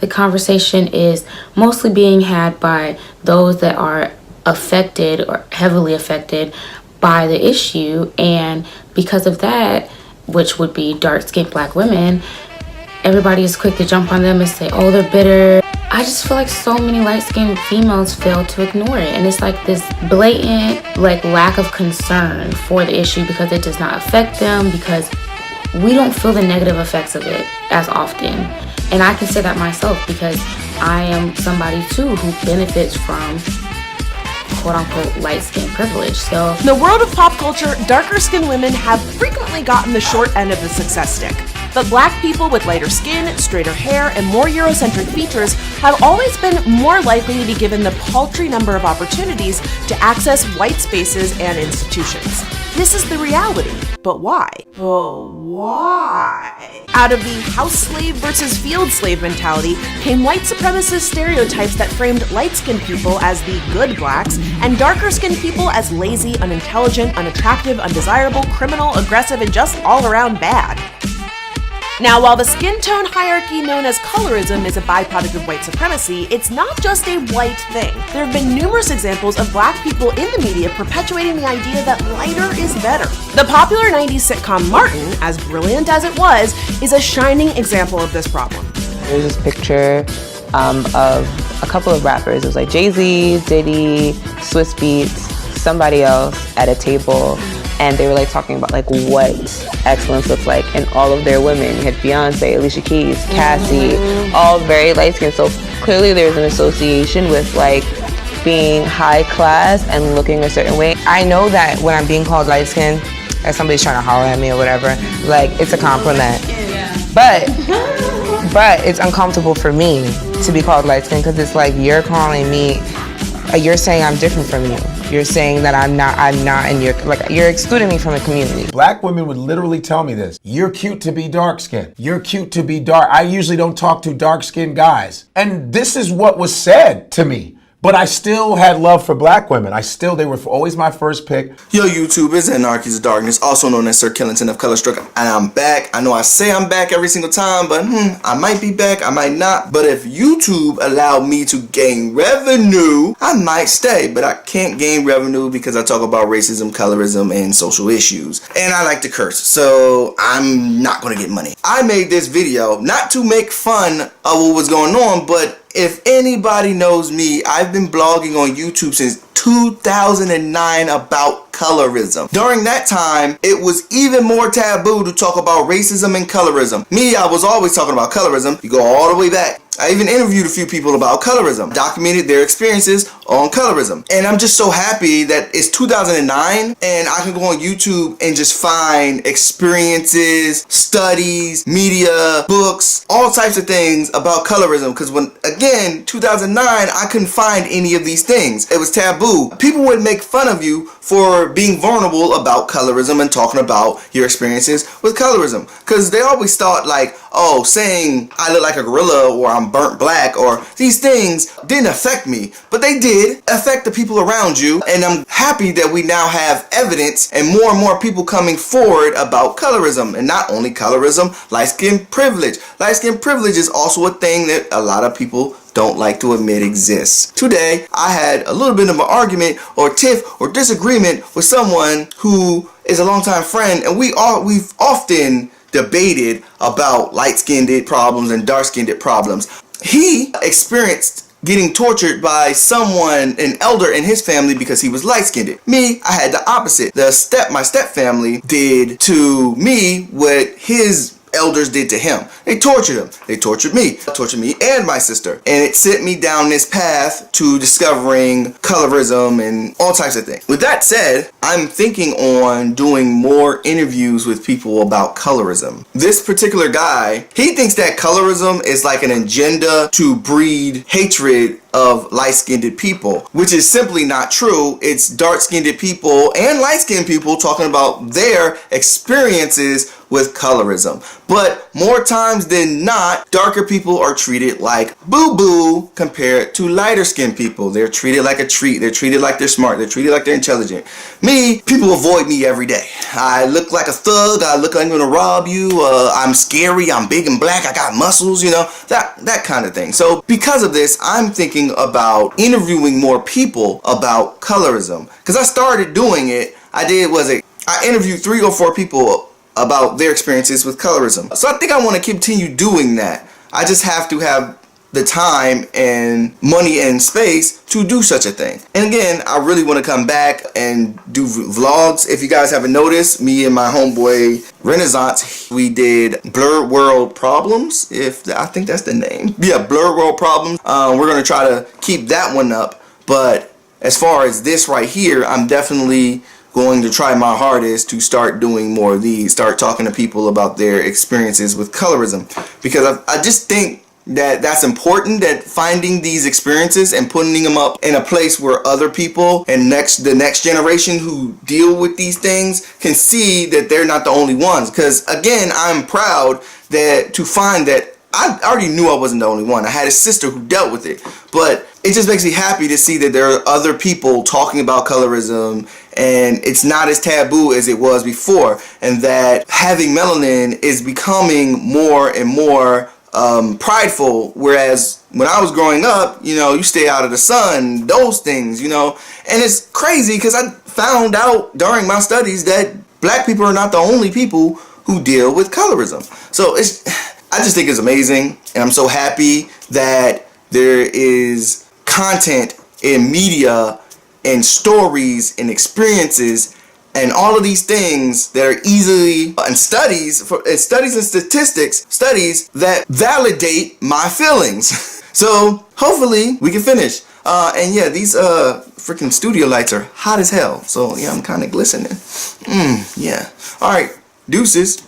the conversation is mostly being had by those that are affected or heavily affected by the issue, and because of that, which would be dark-skinned black women, everybody is quick to jump on them and say, oh, they're bitter. I just feel like so many light-skinned females fail to ignore it, and it's like this blatant lack of concern for the issue because it does not affect them, because we don't feel the negative effects of it as often. And I can say that myself because I am somebody too who benefits from quote-unquote light-skin privilege. So in the world of pop culture, darker-skinned women have frequently gotten the short end of the success stick. But black people with lighter skin, straighter hair, and more Eurocentric features have always been more likely to be given the paltry number of opportunities to access white spaces and institutions. This is the reality. But why? Out of the house slave versus field slave mentality came white supremacist stereotypes that framed light-skinned people as the good blacks and darker-skinned people as lazy, unintelligent, unattractive, undesirable, criminal, aggressive, and just all-around bad. Now, while the skin tone hierarchy known as colorism is a byproduct of white supremacy, it's not just a white thing. There have been numerous examples of black people in the media perpetuating the idea that lighter is better. The popular 90s sitcom Martin, as brilliant as it was, is a shining example of this problem. There's this picture of a couple of rappers. It was like Jay-Z, Diddy, Swiss Beats, somebody else at a table. And they were like talking about like what excellence looks like, and all of their women. You had Beyonce, Alicia Keys, Cassie, all very light skinned. So clearly there's an association with like being high class and looking a certain way. I know that when I'm being called light skinned, as somebody's trying to holler at me or whatever, like it's a compliment. But it's uncomfortable for me to be called light skinned because it's like you're calling me, you're saying I'm different from you. You're saying that I'm not, and you're excluding me from the community. Black women would literally tell me this. You're cute to be dark skinned. You're cute to be dark. I usually don't talk to dark skinned guys. And this is what was said to me. But I still had love for black women. They were always my first pick. Yo, YouTube, it's Anarchies of Darkness, also known as Sir Killington of Color Struck, and I'm back. I know I say I'm back every single time, but I might be back, I might not. But if YouTube allowed me to gain revenue, I might stay. But I can't gain revenue because I talk about racism, colorism, and social issues. And I like to curse, so I'm not gonna get money. I made this video not to make fun of what was going on, but if anybody knows me, I've been blogging on YouTube since 2009 about colorism. During that time, it was even more taboo to talk about racism and colorism. Me, I was always talking about colorism. You go all the way back. I even interviewed a few people about colorism, documented their experiences on colorism. And I'm just so happy that it's 2009 and I can go on YouTube and just find experiences, studies, media, books, all types of things about colorism. Because when, again, 2009, I couldn't find any of these things. It was taboo. People would make fun of you for being vulnerable about colorism and talking about your experiences with colorism. Because they always thought like, oh, saying I look like a gorilla or I'm burnt black or these things didn't affect me, but they did affect the people around you. And I'm happy that we now have evidence and more people coming forward about colorism, and not only colorism, light skin privilege. Light skin privilege is also a thing that a lot of people don't like to admit exists. Today, I had a little bit of an argument or tiff or disagreement with someone who is a longtime friend, and we've often debated about light-skinned problems and dark-skinned problems. He experienced getting tortured by someone, an elder in his family, because he was light-skinned. Me, I had the opposite. My step family did to me what his elders did to him. They tortured him. They tortured me and my sister. And it sent me down this path to discovering colorism and all types of things. With that said, I'm thinking on doing more interviews with people about colorism. This particular guy, he thinks that colorism is like an agenda to breed hatred of light-skinned people, which is simply not true. It's dark-skinned people and light-skinned people talking about their experiences with colorism. But more times than not, darker people are treated like boo-boo compared to lighter skinned people. They're treated like a treat. They're treated like they're smart. They're treated like they're intelligent. Me, people avoid me every day. I look like a thug. I look like I'm gonna rob you. I'm scary. I'm big and black. I got muscles, you know, that kind of thing. So because of this, I'm thinking about interviewing more people about colorism. Because I started doing it. I interviewed 3 or 4 people about their experiences with colorism. So I think I want to continue doing that. I just have to have the time and money and space to do such a thing. And again, I really want to come back and do vlogs. If you guys haven't noticed, me and my homeboy Renaissance, we did Blurred World Problems. I think that's the name. Yeah, Blurred World Problems. We're going to try to keep that one up. But as far as this right here, I'm definitely going to try my hardest to start doing more of these, start talking to people about their experiences with colorism. Because I just think that that's important, that finding these experiences and putting them up in a place where other people and the next generation who deal with these things can see that they're not the only ones. Because again, I'm proud to find that I already knew I wasn't the only one. I had a sister who dealt with it, but it just makes me happy to see that there are other people talking about colorism and it's not as taboo as it was before, and that having melanin is becoming more and more prideful, whereas when I was growing up, you know, you stay out of the sun, those things, you know. And it's crazy because I found out during my studies that black people are not the only people who deal with colorism. So I just think it's amazing, and I'm so happy that there is content in media and stories and experiences and all of these things that are easily, and studies and statistics, studies that validate my feelings. So hopefully we can finish. And yeah, these freaking studio lights are hot as hell. So yeah, I'm kind of glistening. Yeah. All right, deuces.